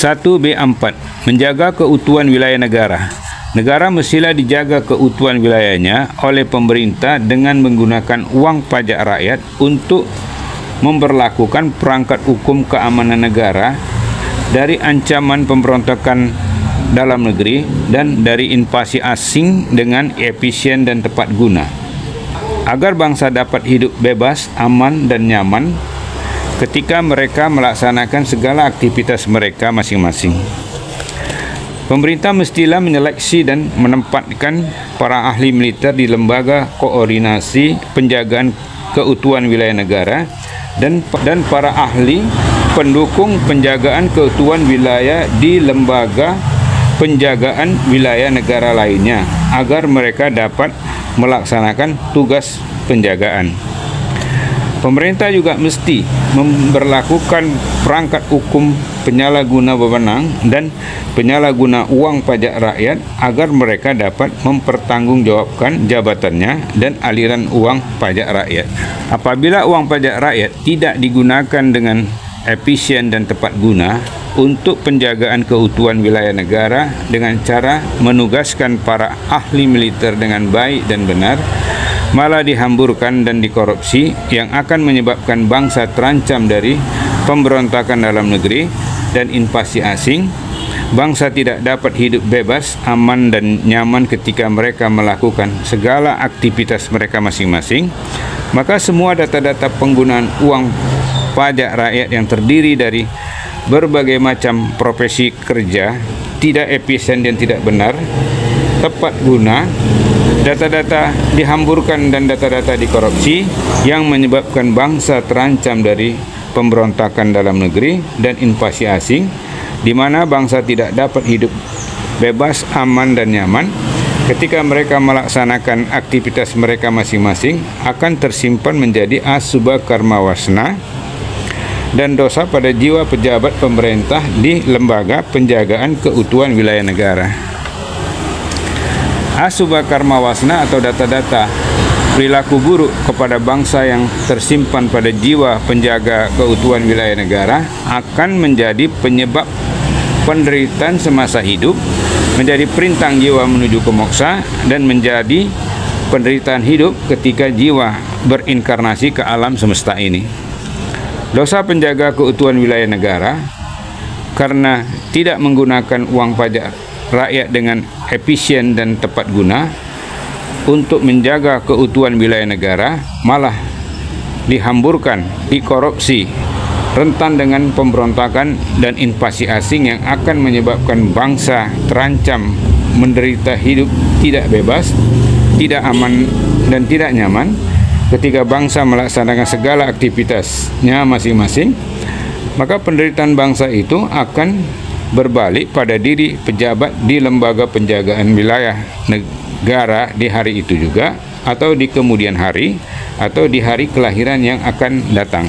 1B4. Menjaga keutuhan wilayah negara. Negara mestilah dijaga keutuhan wilayahnya oleh pemerintah dengan menggunakan uang pajak rakyat untuk memberlakukan perangkat hukum keamanan negara dari ancaman pemberontakan dalam negeri dan dari invasi asing dengan efisien dan tepat guna, agar bangsa dapat hidup bebas, aman, dan nyaman ketika mereka melaksanakan segala aktivitas mereka masing-masing. Pemerintah mestilah menyeleksi dan menempatkan para ahli militer di lembaga koordinasi penjagaan keutuhan wilayah negara dan para ahli pendukung penjagaan keutuhan wilayah di lembaga penjagaan wilayah negara lainnya agar mereka dapat melaksanakan tugas penjagaan. Pemerintah juga mesti memberlakukan perangkat hukum penyalahguna wewenang dan penyalahguna uang pajak rakyat agar mereka dapat mempertanggungjawabkan jabatannya dan aliran uang pajak rakyat. Apabila uang pajak rakyat tidak digunakan dengan efisien dan tepat guna untuk penjagaan keutuhan wilayah negara dengan cara menugaskan para ahli militer dengan baik dan benar, malah dihamburkan dan dikorupsi yang akan menyebabkan bangsa terancam dari pemberontakan dalam negeri dan invasi asing. Bangsa tidak dapat hidup bebas, aman, dan nyaman ketika mereka melakukan segala aktivitas mereka masing-masing. Maka semua data-data penggunaan uang pajak rakyat yang terdiri dari berbagai macam profesi kerja tidak efisien dan tidak benar, tepat guna, data-data dihamburkan dan data-data dikorupsi yang menyebabkan bangsa terancam dari pemberontakan dalam negeri dan invasi asing, di mana bangsa tidak dapat hidup bebas, aman, dan nyaman ketika mereka melaksanakan aktivitas mereka masing-masing, akan tersimpan menjadi asubha karma wasna dan dosa pada jiwa pejabat pemerintah di lembaga penjagaan keutuhan wilayah negara. Asubha karma wasna atau data-data perilaku buruk kepada bangsa yang tersimpan pada jiwa penjaga keutuhan wilayah negara akan menjadi penyebab penderitaan semasa hidup, menjadi perintang jiwa menuju ke moksa, dan menjadi penderitaan hidup ketika jiwa berinkarnasi ke alam semesta ini. Dosa penjaga keutuhan wilayah negara karena tidak menggunakan uang pajak rakyat dengan efisien dan tepat guna untuk menjaga keutuhan wilayah negara, malah dihamburkan, dikorupsi, rentan dengan pemberontakan dan invasi asing yang akan menyebabkan bangsa terancam menderita hidup tidak bebas, tidak aman, dan tidak nyaman ketika bangsa melaksanakan segala aktivitasnya masing-masing. Maka penderitaan bangsa itu akan berbalik pada diri pejabat di lembaga penjagaan wilayah negara di hari itu juga, atau di kemudian hari, atau di hari kelahiran yang akan datang.